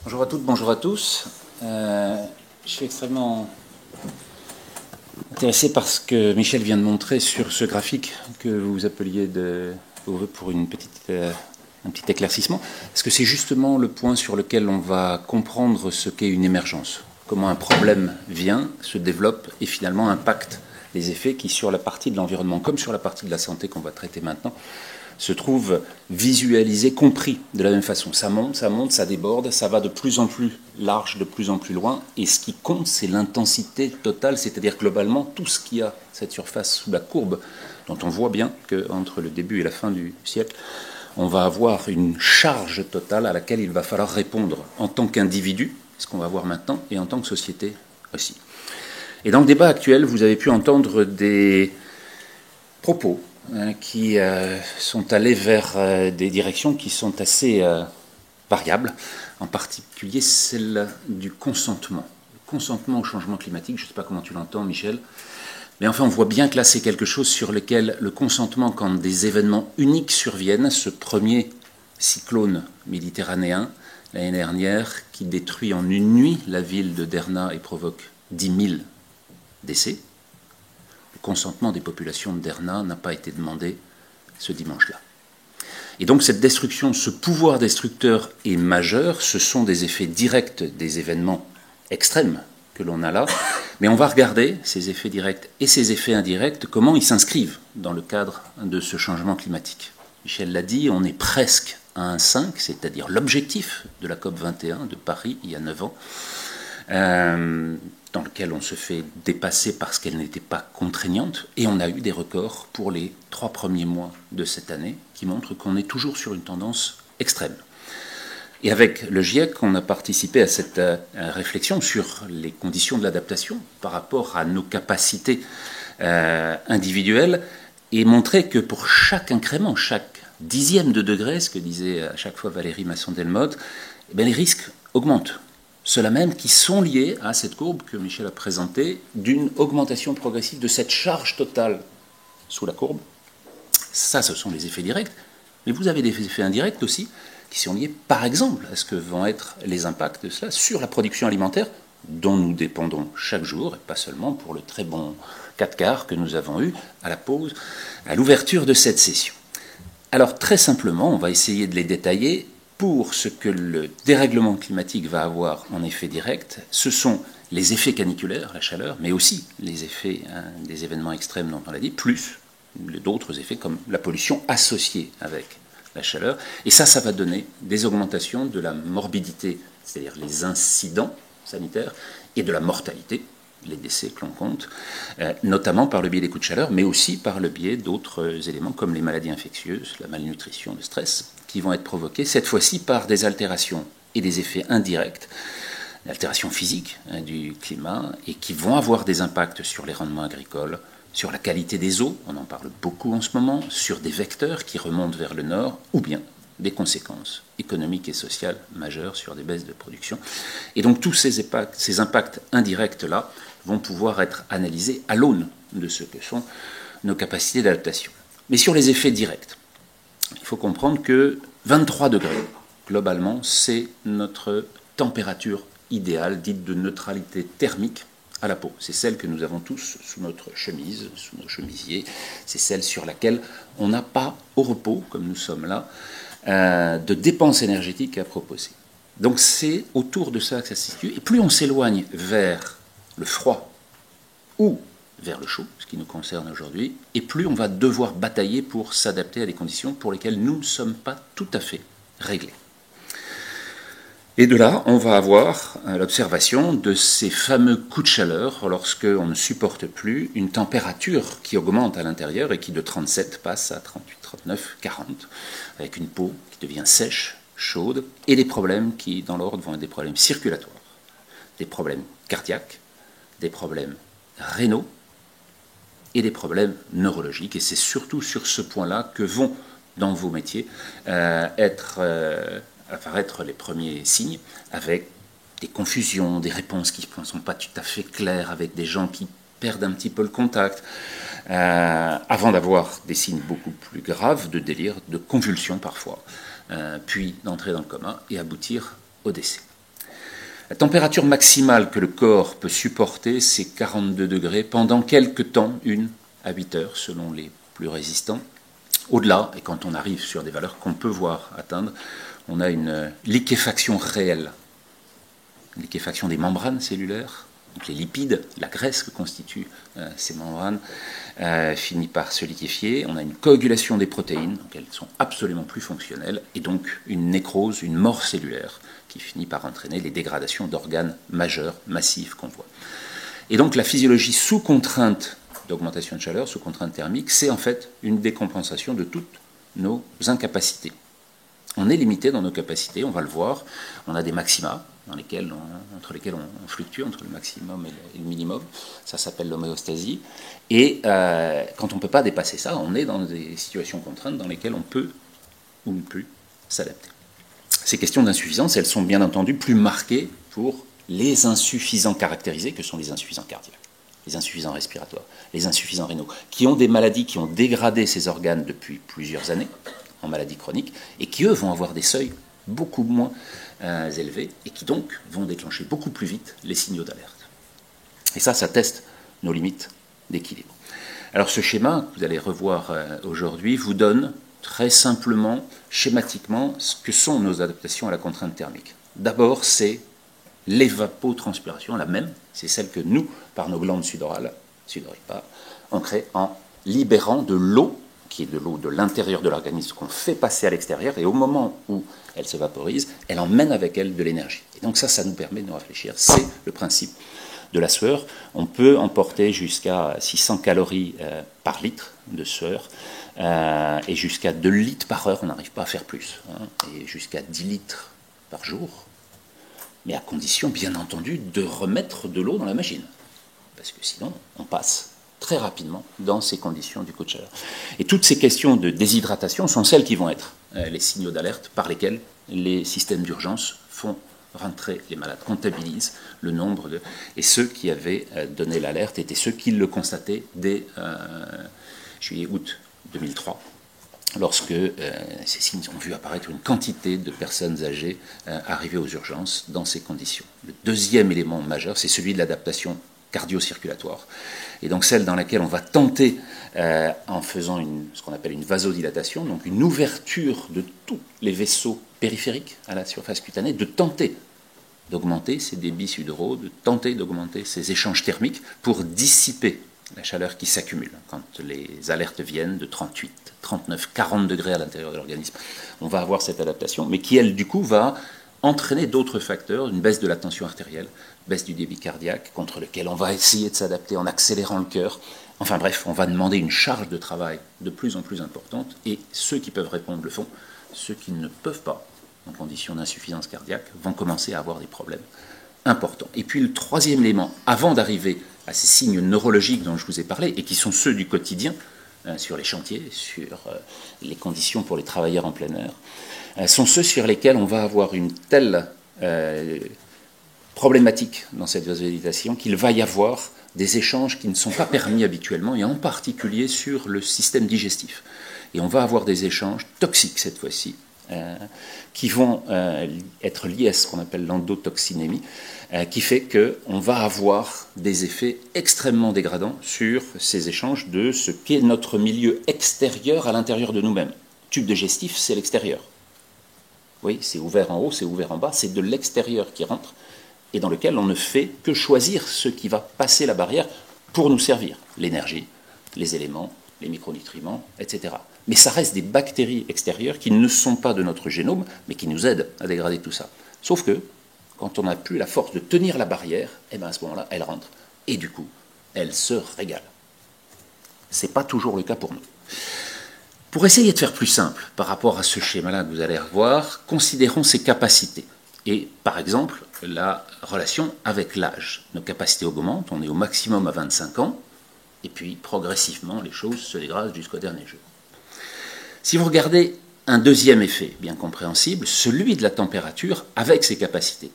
Bonjour à toutes, bonjour à tous. Je suis extrêmement intéressé par ce que Michel vient de montrer sur ce graphique que vous appeliez de vos voeux pour un petit éclaircissement. Parce que c'est justement le point sur lequel on va comprendre ce qu'est une émergence. Comment un problème vient, se développe et finalement impacte les effets qui, sur la partie de l'environnement comme sur la partie de la santé qu'on va traiter maintenant, se trouve visualisé, compris de la même façon. Ça monte, ça déborde, ça va de plus en plus large, de plus en plus loin, et ce qui compte, c'est l'intensité totale, c'est-à-dire globalement tout ce qu'il y a, cette surface sous la courbe, dont on voit bien qu'entre le début et la fin du siècle, on va avoir une charge totale à laquelle il va falloir répondre en tant qu'individu, ce qu'on va voir maintenant, et en tant que société aussi. Et dans le débat actuel, vous avez pu entendre des propos qui sont allés vers des directions qui sont assez variables, en particulier celle du consentement. Le consentement au changement climatique, je ne sais pas comment tu l'entends, Michel, mais enfin on voit bien que là c'est quelque chose sur lequel le consentement, quand des événements uniques surviennent, ce premier cyclone méditerranéen l'année dernière qui détruit en une nuit la ville de Derna et provoque 10 000 décès, le consentement des populations de Derna n'a pas été demandé ce dimanche-là. Et donc cette destruction, ce pouvoir destructeur est majeur, ce sont des effets directs des événements extrêmes que l'on a là, mais on va regarder ces effets directs et ces effets indirects, comment ils s'inscrivent dans le cadre de ce changement climatique. Michel l'a dit, on est presque à 1,5, c'est-à-dire l'objectif de la COP21 de Paris il y a 9 ans, dans lequel on se fait dépasser parce qu'elle n'était pas contraignante, et on a eu des records pour les 3 premiers mois de cette année qui montrent qu'on est toujours sur une tendance extrême. Et avec le GIEC, on a participé à cette réflexion sur les conditions de l'adaptation par rapport à nos capacités individuelles, et montré que pour chaque incrément, chaque dixième de degré, ce que disait à chaque fois Valérie Masson-Delmotte, eh les risques augmentent. Ceux-là même qui sont liés à cette courbe que Michel a présentée, d'une augmentation progressive de cette charge totale sous la courbe. Ça, ce sont les effets directs. Mais vous avez des effets indirects aussi, qui sont liés, par exemple, à ce que vont être les impacts de cela sur la production alimentaire, dont nous dépendons chaque jour, et pas seulement pour le très bon 4 quarts que nous avons eu à la pause, à l'ouverture de cette session. Alors, très simplement, on va essayer de les détailler. Pour ce que le dérèglement climatique va avoir en effet direct, ce sont les effets caniculaires, la chaleur, mais aussi les effets des événements extrêmes dont on l'a dit, plus d'autres effets comme la pollution associée avec la chaleur. Et ça va donner des augmentations de la morbidité, c'est-à-dire les incidents sanitaires, et de la mortalité, les décès que l'on compte, notamment par le biais des coups de chaleur, mais aussi par le biais d'autres éléments comme les maladies infectieuses, la malnutrition, le stress, qui vont être provoqués, cette fois-ci par des altérations et des effets indirects, l'altération physique du climat, et qui vont avoir des impacts sur les rendements agricoles, sur la qualité des eaux, on en parle beaucoup en ce moment, sur des vecteurs qui remontent vers le nord, ou bien des conséquences économiques et sociales majeures sur des baisses de production. Et donc tous ces impacts indirects-là vont pouvoir être analysés à l'aune de ce que sont nos capacités d'adaptation. Mais sur les effets directs, il faut comprendre que 23 degrés, globalement, c'est notre température idéale, dite de neutralité thermique à la peau. C'est celle que nous avons tous sous notre chemise, sous nos chemisiers. C'est celle sur laquelle on n'a pas, au repos, comme nous sommes là, de dépenses énergétiques à proposer. Donc c'est autour de ça que ça se situe. Et plus on s'éloigne vers le froid ou vers le chaud, ce qui nous concerne aujourd'hui, et plus on va devoir batailler pour s'adapter à des conditions pour lesquelles nous ne sommes pas tout à fait réglés. Et de là, on va avoir l'observation de ces fameux coups de chaleur lorsque on ne supporte plus une température qui augmente à l'intérieur et qui de 37 passe à 38, 39, 40, avec une peau qui devient sèche, chaude, et des problèmes qui, dans l'ordre, vont être des problèmes circulatoires, des problèmes cardiaques, des problèmes rénaux et des problèmes neurologiques. Et c'est surtout sur ce point-là que vont, dans vos métiers, apparaître les premiers signes, avec des confusions, des réponses qui ne sont pas tout à fait claires, avec des gens qui perdent un petit peu le contact, avant d'avoir des signes beaucoup plus graves de délire, de convulsions parfois, puis d'entrer dans le coma et aboutir au décès. La température maximale que le corps peut supporter, c'est 42 degrés pendant quelques temps, 1 à 8 heures, selon les plus résistants. Au-delà, et quand on arrive sur des valeurs qu'on peut voir atteindre, on a une liquéfaction réelle, une liquéfaction des membranes cellulaires, donc les lipides, la graisse que constituent ces membranes, finit par se liquéfier. On a une coagulation des protéines, donc elles sont absolument plus fonctionnelles, et donc une nécrose, une mort cellulaire, qui finit par entraîner les dégradations d'organes majeurs, massifs qu'on voit. Et donc la physiologie sous contrainte d'augmentation de chaleur, sous contrainte thermique, c'est en fait une décompensation de toutes nos incapacités. On est limité dans nos capacités, on va le voir. On a des maxima entre lesquels on fluctue, entre le maximum et le minimum. Ça s'appelle l'homéostasie. Et quand on ne peut pas dépasser ça, on est dans des situations contraintes dans lesquelles on peut ou ne plus s'adapter. Ces questions d'insuffisance, elles sont bien entendu plus marquées pour les insuffisants caractérisés, que sont les insuffisants cardiaques, les insuffisants respiratoires, les insuffisants rénaux, qui ont des maladies qui ont dégradé ces organes depuis plusieurs années, en maladie chronique, et qui, eux, vont avoir des seuils beaucoup moins élevés, et qui donc vont déclencher beaucoup plus vite les signaux d'alerte. Et ça teste nos limites d'équilibre. Alors ce schéma, que vous allez revoir aujourd'hui, vous donne très simplement, schématiquement, ce que sont nos adaptations à la contrainte thermique. D'abord, c'est l'évapotranspiration, la même, c'est celle que nous, par nos glandes sudorales, on crée en libérant de l'eau, qui est de l'eau de l'intérieur de l'organisme, qu'on fait passer à l'extérieur, et au moment où elle se vaporise, elle emmène avec elle de l'énergie. Et donc ça nous permet de nous réfléchir, c'est le principe de la sueur. On peut emporter jusqu'à 600 calories par litre de sueur, et jusqu'à 2 litres par heure, on n'arrive pas à faire plus, et jusqu'à 10 litres par jour, mais à condition, bien entendu, de remettre de l'eau dans la machine, parce que sinon, on passe très rapidement dans ces conditions du coup de chaleur. Et toutes ces questions de déshydratation sont celles qui vont être les signaux d'alerte par lesquels les systèmes d'urgence font rentrer les malades, comptabilisent le nombre de... Et ceux qui avaient donné l'alerte étaient ceux qui le constataient dès juillet-août 2003, lorsque ces signes ont vu apparaître une quantité de personnes âgées arrivées aux urgences dans ces conditions. Le deuxième élément majeur, c'est celui de l'adaptation cardio-circulatoire, et donc celle dans laquelle on va tenter, en faisant ce qu'on appelle une vasodilatation, donc une ouverture de tous les vaisseaux périphériques à la surface cutanée, de tenter d'augmenter ces débits sudoraux, de tenter d'augmenter ces échanges thermiques pour dissiper la chaleur qui s'accumule quand les alertes viennent de 38, 39, 40 degrés à l'intérieur de l'organisme. On va avoir cette adaptation, mais qui, elle, du coup, va entraîner d'autres facteurs, une baisse de la tension artérielle, baisse du débit cardiaque, contre lequel on va essayer de s'adapter en accélérant le cœur. Enfin bref, on va demander une charge de travail de plus en plus importante, et ceux qui peuvent répondre le font. Ceux qui ne peuvent pas, en condition d'insuffisance cardiaque, vont commencer à avoir des problèmes importants. Et puis le troisième élément, avant d'arriver à ces signes neurologiques dont je vous ai parlé, et qui sont ceux du quotidien, sur les chantiers, sur les conditions pour les travailleurs en plein air, sont ceux sur lesquels on va avoir une telle problématique dans cette vasodilatation qu'il va y avoir des échanges qui ne sont pas permis habituellement, et en particulier sur le système digestif. Et on va avoir des échanges toxiques cette fois-ci, qui vont être liés à ce qu'on appelle l'endotoxinémie, qui fait qu'on va avoir des effets extrêmement dégradants sur ces échanges de ce qu'est notre milieu extérieur à l'intérieur de nous-mêmes. Le tube digestif, c'est l'extérieur. Oui, c'est ouvert en haut, c'est ouvert en bas, c'est de l'extérieur qui rentre, et dans lequel on ne fait que choisir ce qui va passer la barrière pour nous servir. L'énergie, les éléments, les micronutriments, etc. Mais ça reste des bactéries extérieures qui ne sont pas de notre génome, mais qui nous aident à dégrader tout ça. Sauf que, quand on n'a plus la force de tenir la barrière, eh bien à ce moment-là, elle rentre. Et du coup, elle se régale. Ce n'est pas toujours le cas pour nous. Pour essayer de faire plus simple par rapport à ce schéma-là que vous allez revoir, considérons ses capacités. Et par exemple, la relation avec l'âge. Nos capacités augmentent, on est au maximum à 25 ans, et puis progressivement, les choses se dégradent jusqu'au dernier jour. Si vous regardez un deuxième effet bien compréhensible, celui de la température avec ses capacités,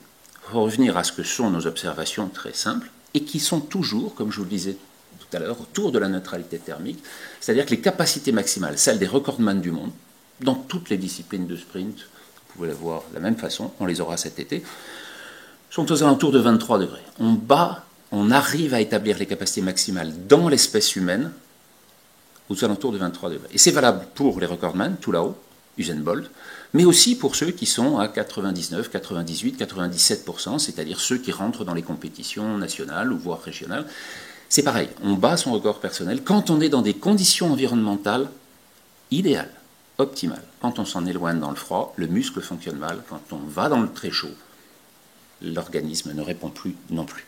il faut revenir à ce que sont nos observations très simples, et qui sont toujours, comme je vous le disais tout à l'heure, autour de la neutralité thermique, c'est-à-dire que les capacités maximales, celles des recordman du monde, dans toutes les disciplines de sprint, vous pouvez les voir de la même façon, on les aura cet été, sont aux alentours de 23 degrés. On arrive à établir les capacités maximales dans l'espèce humaine aux alentours de 23 degrés. Et c'est valable pour les recordman, tout là-haut, Usain Bolt, mais aussi pour ceux qui sont à 99, 98, 97%, c'est-à-dire ceux qui rentrent dans les compétitions nationales ou voire régionales. C'est pareil, on bat son record personnel quand on est dans des conditions environnementales idéales, optimales. Quand on s'en éloigne dans le froid, le muscle fonctionne mal. Quand on va dans le très chaud, l'organisme ne répond plus non plus.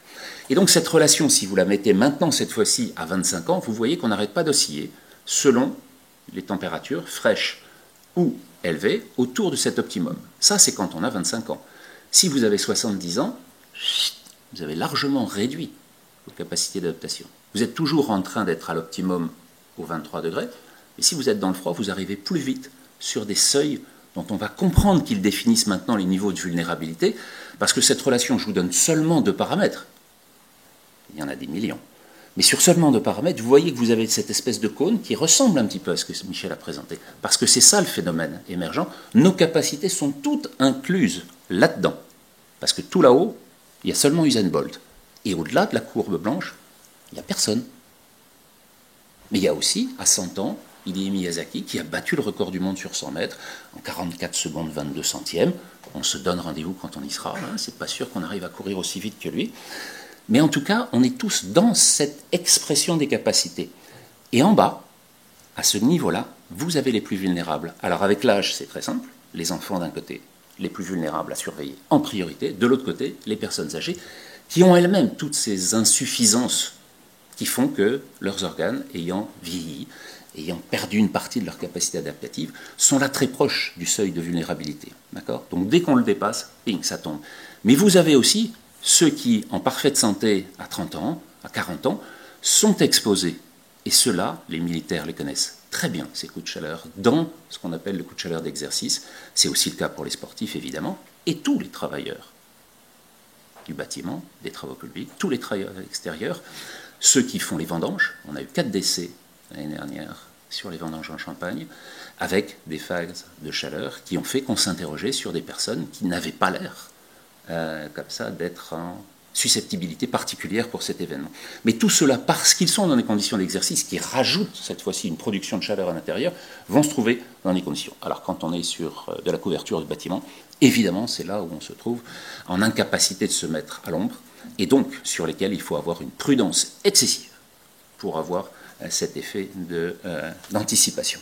Et donc cette relation, si vous la mettez maintenant, cette fois-ci, à 25 ans, vous voyez qu'on n'arrête pas d'osciller selon les températures fraîches ou élevées autour de cet optimum. Ça, c'est quand on a 25 ans. Si vous avez 70 ans, vous avez largement réduit vos capacités d'adaptation. Vous êtes toujours en train d'être à l'optimum aux 23 degrés, mais si vous êtes dans le froid, vous arrivez plus vite sur des seuils dont on va comprendre qu'ils définissent maintenant les niveaux de vulnérabilité, parce que cette relation, je vous donne seulement 2 paramètres. Il y en a des millions. Mais sur seulement 2 paramètres, vous voyez que vous avez cette espèce de cône qui ressemble un petit peu à ce que Michel a présenté. Parce que c'est ça le phénomène émergent. Nos capacités sont toutes incluses là-dedans. Parce que tout là-haut, il y a seulement Usain Bolt. Et au-delà de la courbe blanche, il n'y a personne. Mais il y a aussi, à 100 ans, Hideki Miyazaki qui a battu le record du monde sur 100 mètres en 44 secondes 22 centièmes. On se donne rendez-vous quand on y sera. Hein. C'est pas sûr qu'on arrive à courir aussi vite que lui. Mais en tout cas, on est tous dans cette expression des capacités. Et en bas, à ce niveau-là, vous avez les plus vulnérables. Alors avec l'âge, c'est très simple. Les enfants d'un côté, les plus vulnérables à surveiller en priorité. De l'autre côté, les personnes âgées qui ont elles-mêmes toutes ces insuffisances qui font que leurs organes, ayant vieilli, ayant perdu une partie de leur capacité adaptative, sont là très proches du seuil de vulnérabilité. D'accord ? Donc dès qu'on le dépasse, ping, ça tombe. Mais vous avez aussi ceux qui, en parfaite santé à 30 ans, à 40 ans, sont exposés. Et ceux-là, les militaires les connaissent très bien, ces coups de chaleur, dans ce qu'on appelle le coup de chaleur d'exercice. C'est aussi le cas pour les sportifs, évidemment, et tous les travailleurs du bâtiment, des travaux publics, tous les travailleurs extérieurs, ceux qui font les vendanges. On a eu 4 décès l'année dernière sur les vendanges en Champagne, avec des phases de chaleur qui ont fait qu'on s'interrogeait sur des personnes qui n'avaient pas l'air comme ça, d'être en susceptibilité particulière pour cet événement. Mais tout cela, parce qu'ils sont dans des conditions d'exercice qui rajoutent cette fois-ci une production de chaleur à l'intérieur, vont se trouver dans des conditions. Alors quand on est sur de la couverture de bâtiment, évidemment c'est là où on se trouve en incapacité de se mettre à l'ombre, et donc sur lesquels il faut avoir une prudence excessive pour avoir cet effet d'anticipation.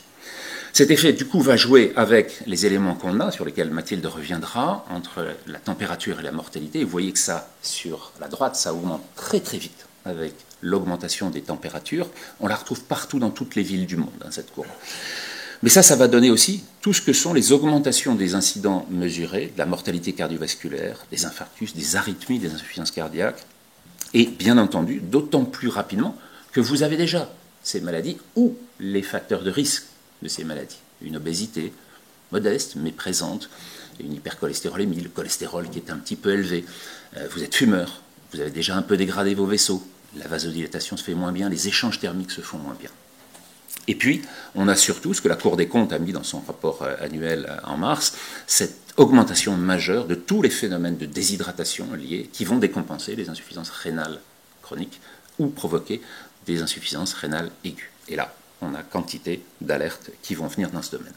Cet effet, du coup, va jouer avec les éléments qu'on a, sur lesquels Mathilde reviendra, entre la température et la mortalité. Et vous voyez que ça, sur la droite, ça augmente très très vite avec l'augmentation des températures. On la retrouve partout dans toutes les villes du monde, cette courbe. Mais ça va donner aussi tout ce que sont les augmentations des incidents mesurés, de la mortalité cardiovasculaire, des infarctus, des arythmies, des insuffisances cardiaques, et bien entendu, d'autant plus rapidement que vous avez déjà ces maladies ou les facteurs de risque de ces maladies. Une obésité modeste mais présente, une hypercholestérolémie, le cholestérol qui est un petit peu élevé. Vous êtes fumeur, vous avez déjà un peu dégradé vos vaisseaux, la vasodilatation se fait moins bien, les échanges thermiques se font moins bien. Et puis, on a surtout, ce que la Cour des comptes a mis dans son rapport annuel en mars, cette augmentation majeure de tous les phénomènes de déshydratation liés qui vont décompenser les insuffisances rénales chroniques ou provoquer des insuffisances rénales aiguës. Et là, on a quantité d'alertes qui vont venir dans ce domaine.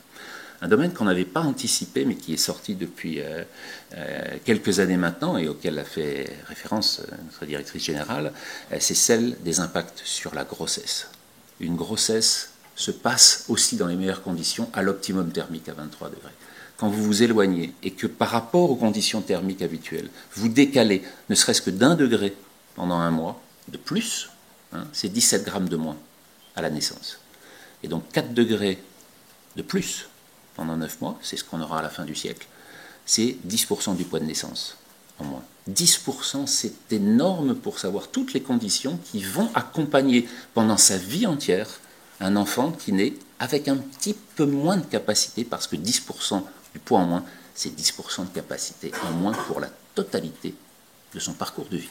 Un domaine qu'on n'avait pas anticipé, mais qui est sorti depuis quelques années maintenant, et auquel a fait référence notre directrice générale, c'est celle des impacts sur la grossesse. Une grossesse se passe aussi dans les meilleures conditions à l'optimum thermique à 23 degrés. Quand vous vous éloignez et que par rapport aux conditions thermiques habituelles, vous décalez ne serait-ce que d'1 degré pendant un mois de plus, c'est 17 grammes de moins à la naissance. Et donc 4 degrés de plus pendant 9 mois, c'est ce qu'on aura à la fin du siècle, c'est 10% du poids de naissance en moins. 10%, c'est énorme pour savoir toutes les conditions qui vont accompagner pendant sa vie entière un enfant qui naît avec un petit peu moins de capacité, parce que 10% du poids en moins, c'est 10% de capacité en moins pour la totalité de son parcours de vie.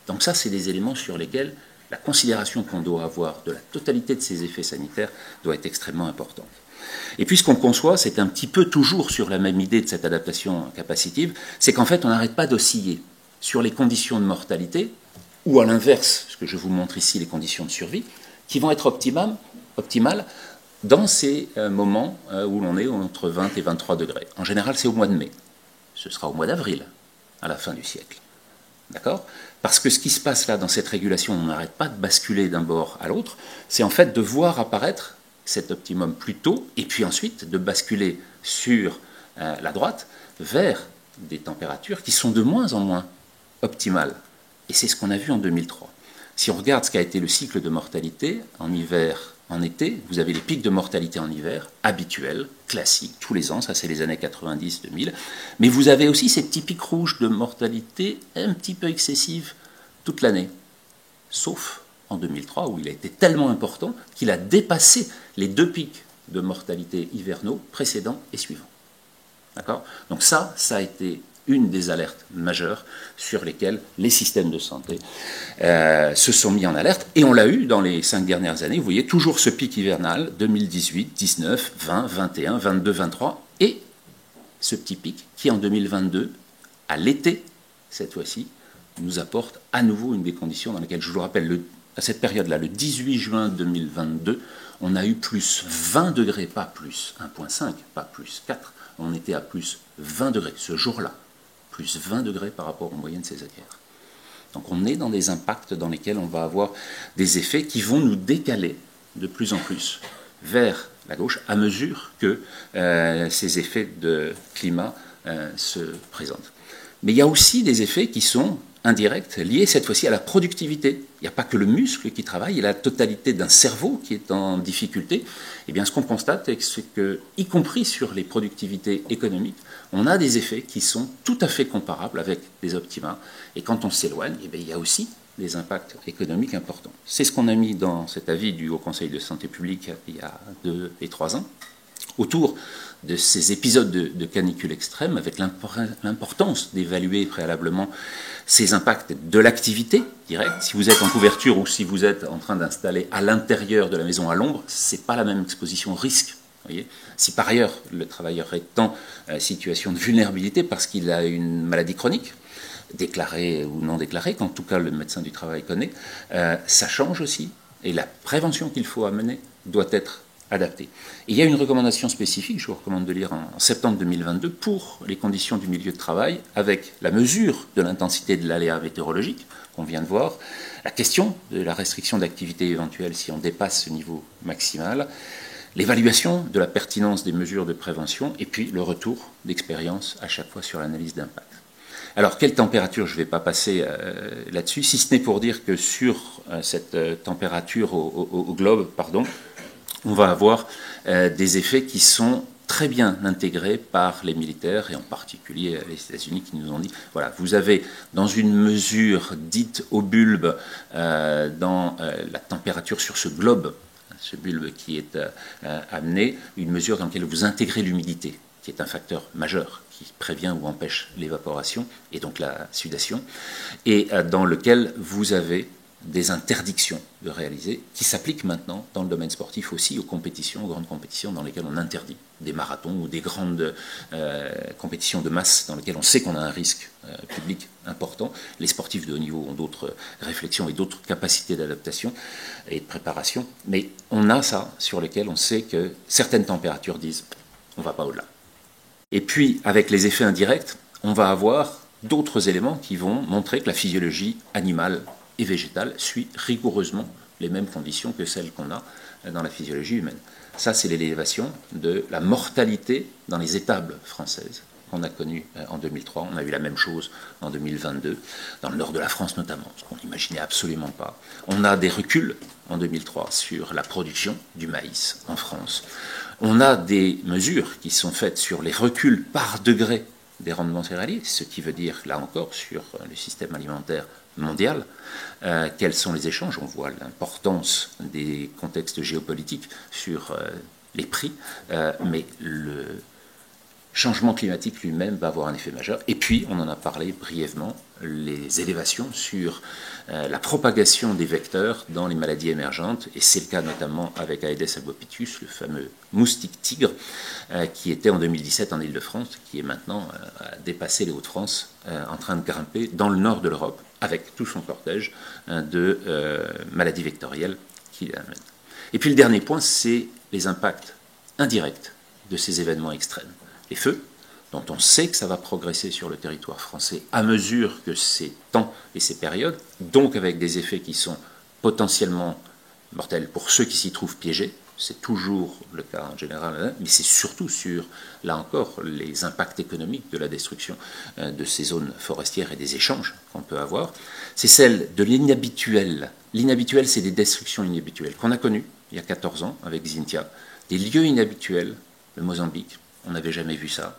Donc ça, c'est des éléments sur lesquels la considération qu'on doit avoir de la totalité de ces effets sanitaires doit être extrêmement importante. Et puis ce qu'on conçoit, c'est un petit peu toujours sur la même idée de cette adaptation capacitive, c'est qu'en fait on n'arrête pas d'osciller sur les conditions de mortalité, ou à l'inverse, ce que je vous montre ici, les conditions de survie, qui vont être optimales dans ces moments où l'on est entre 20 et 23 degrés. En général, c'est au mois de mai. Ce sera au mois d'avril, à la fin du siècle. D'accord ? Parce que ce qui se passe là dans cette régulation, on n'arrête pas de basculer d'un bord à l'autre, c'est en fait de voir apparaître cet optimum plus tôt, et puis ensuite de basculer sur la droite vers des températures qui sont de moins en moins optimales. Et c'est ce qu'on a vu en 2003. Si on regarde ce qu'a été le cycle de mortalité en hiver, en été, vous avez les pics de mortalité en hiver, habituels, classiques, tous les ans, ça c'est les années 90-2000, mais vous avez aussi ces petits pics rouges de mortalité un petit peu excessives toute l'année, sauf en 2003 où il a été tellement important qu'il a dépassé les 2 pics de mortalité hivernaux précédents et suivants. D'accord ? Donc ça a été une des alertes majeures sur lesquelles les systèmes de santé se sont mis en alerte. Et on l'a eu dans les 5 dernières années. Vous voyez toujours ce pic hivernal 2018, 19, 20, 21, 22, 23. Et ce petit pic qui, en 2022, à l'été, cette fois-ci, nous apporte à nouveau une des conditions dans lesquelles, je vous le rappelle, à cette période-là, le 18 juin 2022, on a eu plus 20 degrés, pas plus 1,5, pas plus 4. On était à plus 20 degrés ce jour-là. Plus 20 degrés par rapport aux moyennes saisonnières. Donc on est dans des impacts dans lesquels on va avoir des effets qui vont nous décaler de plus en plus vers la gauche à mesure que ces effets de climat se présentent. Mais il y a aussi des effets qui sont indirects, liés cette fois-ci à la productivité. Il n'y a pas que le muscle qui travaille, il y a la totalité d'un cerveau qui est en difficulté. Eh bien, ce qu'on constate, c'est que, y compris sur les productivités économiques, on a des effets qui sont tout à fait comparables avec les optima. Et quand on s'éloigne, eh bien, il y a aussi des impacts économiques importants. C'est ce qu'on a mis dans cet avis du Haut Conseil de santé publique il y a 2 et 3 ans, autour de ces épisodes de canicule extrême, avec l'importance d'évaluer préalablement ces impacts de l'activité directe. Si vous êtes en couverture ou si vous êtes en train d'installer à l'intérieur de la maison à l'ombre, ce n'est pas la même exposition au risque. Voyez, si par ailleurs le travailleur est en situation de vulnérabilité parce qu'il a une maladie chronique, déclarée ou non déclarée, qu'en tout cas le médecin du travail connaît, ça change aussi. Et la prévention qu'il faut amener doit être adaptée. Et il y a une recommandation spécifique, je vous recommande de lire en septembre 2022, pour les conditions du milieu de travail, avec la mesure de l'intensité de l'aléa météorologique qu'on vient de voir, la question de la restriction d'activité éventuelle si on dépasse ce niveau maximal, l'évaluation de la pertinence des mesures de prévention et puis le retour d'expérience à chaque fois sur l'analyse d'impact. Alors, quelle température? Je ne vais pas passer là-dessus, si ce n'est pour dire que sur cette température au globe, on va avoir des effets qui sont très bien intégrés par les militaires, et en particulier les États-Unis qui nous ont dit, voilà, vous avez dans une mesure dite au bulbe, dans la température sur ce globe, ce bulbe qui est amené, une mesure dans laquelle vous intégrez l'humidité, qui est un facteur majeur qui prévient ou empêche l'évaporation et donc la sudation, et dans lequel vous avez des interdictions de réaliser qui s'appliquent maintenant dans le domaine sportif aussi aux compétitions, aux grandes compétitions dans lesquelles on interdit des marathons ou des grandes compétitions de masse dans lesquelles on sait qu'on a un risque public important. Les sportifs de haut niveau ont d'autres réflexions et d'autres capacités d'adaptation et de préparation, mais on a ça sur lesquels on sait que certaines températures disent on ne va pas au-delà. Et puis, avec les effets indirects, on va avoir d'autres éléments qui vont montrer que la physiologie animale et végétale suit rigoureusement les mêmes conditions que celles qu'on a dans la physiologie humaine. Ça, c'est l'élévation de la mortalité dans les étables françaises qu'on a connues en 2003. On a eu la même chose en 2022, dans le nord de la France notamment, ce qu'on n'imaginait absolument pas. On a des reculs en 2003 sur la production du maïs en France. On a des mesures qui sont faites sur les reculs par degré des rendements céréaliers, ce qui veut dire, là encore, sur le système alimentaire mondial, quels sont les échanges. On voit l'importance des contextes géopolitiques sur les prix, mais changement climatique lui-même va avoir un effet majeur. Et puis, on en a parlé brièvement, les élévations sur la propagation des vecteurs dans les maladies émergentes, et c'est le cas notamment avec Aedes albopictus, le fameux moustique tigre, qui était en 2017 en Île-de-France, qui est maintenant dépassé les Hauts-de-France, en train de grimper dans le nord de l'Europe, avec tout son cortège de maladies vectorielles qu'il amène. Et puis le dernier point, c'est les impacts indirects de ces événements extrêmes. Les feux, dont on sait que ça va progresser sur le territoire français à mesure que ces temps et ces périodes, donc avec des effets qui sont potentiellement mortels pour ceux qui s'y trouvent piégés, c'est toujours le cas en général, mais c'est surtout sur, là encore, les impacts économiques de la destruction de ces zones forestières et des échanges qu'on peut avoir. C'est celle de l'inhabituel. L'inhabituel, c'est des destructions inhabituelles qu'on a connues il y a 14 ans avec Xynthia, des lieux inhabituels, le Mozambique, on n'avait jamais vu ça.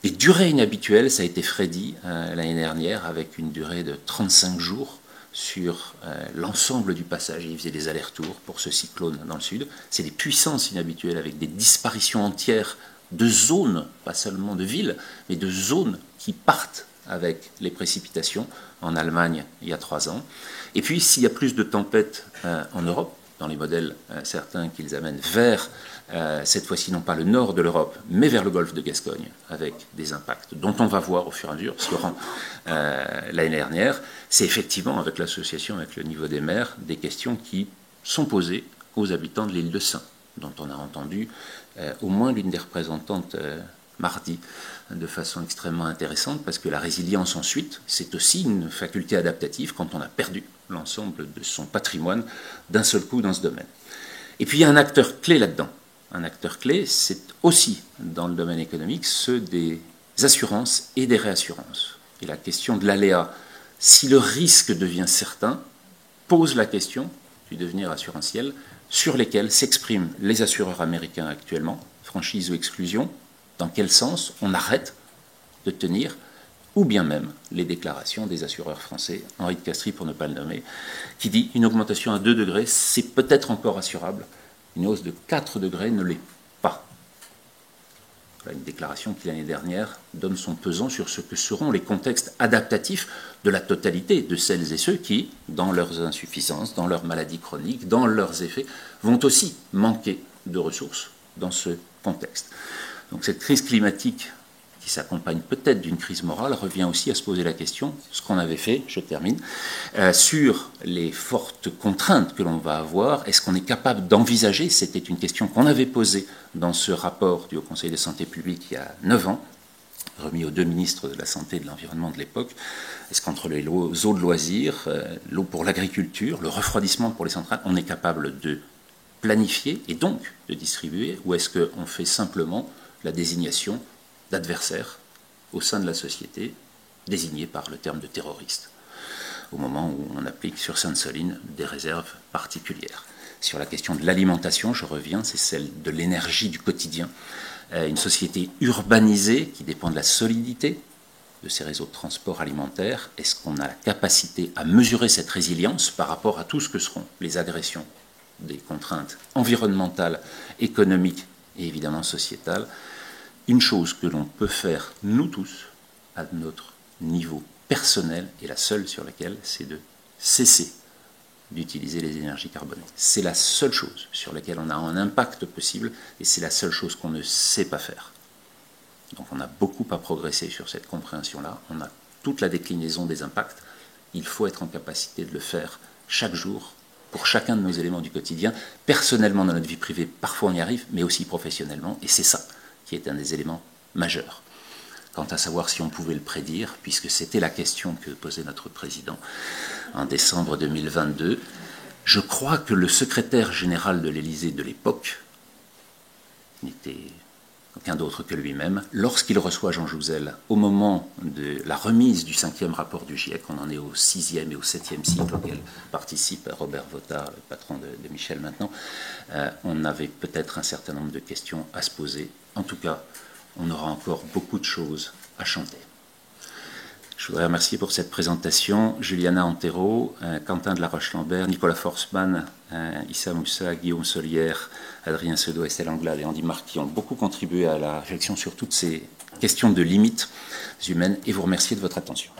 Des durées inhabituelles, ça a été Freddy l'année dernière, avec une durée de 35 jours sur l'ensemble du passage. Il faisait des allers-retours pour ce cyclone dans le sud. C'est des puissances inhabituelles avec des disparitions entières de zones, pas seulement de villes, mais de zones qui partent avec les précipitations en Allemagne il y a 3 ans. Et puis, s'il y a plus de tempêtes en Europe, dans les modèles certains qu'ils amènent vers, cette fois-ci non pas le nord de l'Europe, mais vers le golfe de Gascogne, avec des impacts dont on va voir au fur et à mesure, Florent l'année dernière, c'est effectivement, avec l'association, avec le niveau des mers, des questions qui sont posées aux habitants de l'île de Sein, dont on a entendu au moins l'une des représentantes mardi, de façon extrêmement intéressante, parce que la résilience ensuite, c'est aussi une faculté adaptative quand on a perdu l'ensemble de son patrimoine d'un seul coup dans ce domaine. Et puis il y a un acteur clé là-dedans. Un acteur clé, c'est aussi dans le domaine économique ceux des assurances et des réassurances. Et la question de l'aléa, si le risque devient certain, pose la question du devenir assurantiel sur lesquels s'expriment les assureurs américains actuellement, franchise ou exclusion, dans quel sens on arrête de tenir, ou bien même les déclarations des assureurs français, Henri de Castries pour ne pas le nommer, qui dit une augmentation à 2 degrés, c'est peut-être encore assurable, une hausse de 4 degrés ne l'est pas. Voilà une déclaration qui l'année dernière donne son pesant sur ce que seront les contextes adaptatifs de la totalité de celles et ceux qui, dans leurs insuffisances, dans leurs maladies chroniques, dans leurs effets, vont aussi manquer de ressources dans ce contexte. Donc cette crise climatique qui s'accompagne peut-être d'une crise morale revient aussi à se poser la question, ce qu'on avait fait, je termine, sur les fortes contraintes que l'on va avoir. Est-ce qu'on est capable d'envisager, c'était une question qu'on avait posée dans ce rapport du Haut Conseil de santé publique il y a 9 ans, remis aux 2 ministres de la Santé et de l'Environnement de l'époque, est-ce qu'entre les eaux de loisirs, l'eau pour l'agriculture, le refroidissement pour les centrales, on est capable de planifier et donc de distribuer, ou est-ce qu'on fait simplement la désignation d'adversaires au sein de la société, désignés par le terme de terroriste, au moment où on applique sur Sainte-Soline des réserves particulières. Sur la question de l'alimentation, je reviens, c'est celle de l'énergie du quotidien. Une société urbanisée qui dépend de la solidité de ces réseaux de transport alimentaire, est-ce qu'on a la capacité à mesurer cette résilience par rapport à tout ce que seront les agressions des contraintes environnementales, économiques et évidemment sociétales? Une chose que l'on peut faire, nous tous, à notre niveau personnel, et la seule sur laquelle, c'est de cesser d'utiliser les énergies carbonées. C'est la seule chose sur laquelle on a un impact possible, et c'est la seule chose qu'on ne sait pas faire. Donc on a beaucoup à progresser sur cette compréhension-là, on a toute la déclinaison des impacts, il faut être en capacité de le faire chaque jour, pour chacun de nos éléments du quotidien, personnellement dans notre vie privée, parfois on y arrive, mais aussi professionnellement, et c'est ça qui est un des éléments majeurs. Quant à savoir si on pouvait le prédire, puisque c'était la question que posait notre président en décembre 2022, je crois que le secrétaire général de l'Élysée de l'époque n'était aucun d'autre que lui-même, lorsqu'il reçoit Jean Jouzel au moment de la remise du 5e rapport du GIEC, on en est au 6e et au 7e cycle auquel participe Robert Votard, le patron de Michel maintenant, on avait peut-être un certain nombre de questions à se poser. En tout cas, on aura encore beaucoup de choses à chanter. Je voudrais remercier pour cette présentation Juliana Antero, Quentin de la Roche-Lambert, Nicolas Forsman, Issa Moussa, Guillaume Solière, Adrien Seudo, Estelle Anglade et Andy Marc qui ont beaucoup contribué à la réflexion sur toutes ces questions de limites humaines et vous remercier de votre attention.